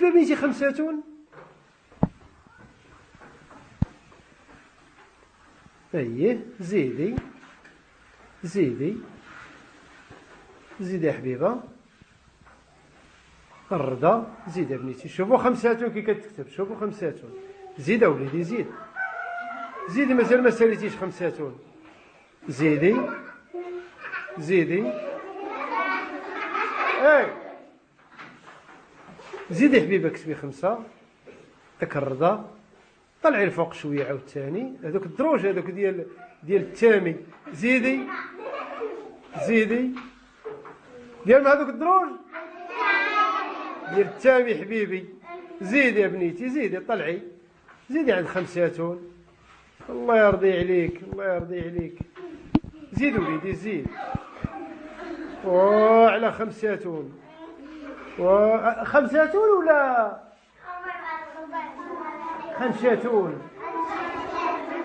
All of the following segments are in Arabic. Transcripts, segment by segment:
كتبها بنتي 5. أيه زيدي زيدي زيدي يا حبيبة. الرضا زيد يا بنيتي. شوفوا 5 كي كتكتب، شوفوا 5. زيد أوليدي زيد زيدي، مازال ما ساليتيش 5. زيدي زيدي. اي زيدي حبيبه كتبي 5. داك الرضا طلعي الفوق شويه عاوتاني، هذوك الدروج هذوك ديال التامي. زيدي زيدي ديال هذوك الدروج ديال التامي حبيبي. زيدي يا بنيتي زيدي، طلعي زيدي عند 5. الله يرضي عليك الله يرضي عليك. زيد وليدي زيد. على 5. 5 ولا 5؟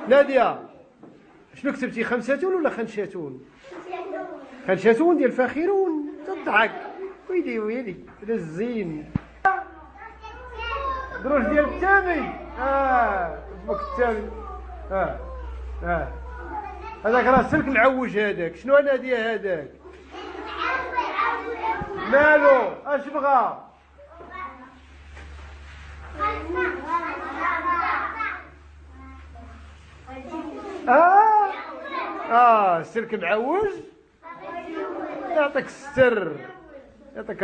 نادية شنو كتبتي، 5 ولا 5؟ 5 ديال الفاخرون. تضحك ويلي ويلي هذا الزين. دروج ديال التامي. اسمك التامي. هذاك راه سلك العوج هذاك. شنو نادية هذاك؟ مالو اش بغا؟ سلك معوج. يعطيك الستر يعطيك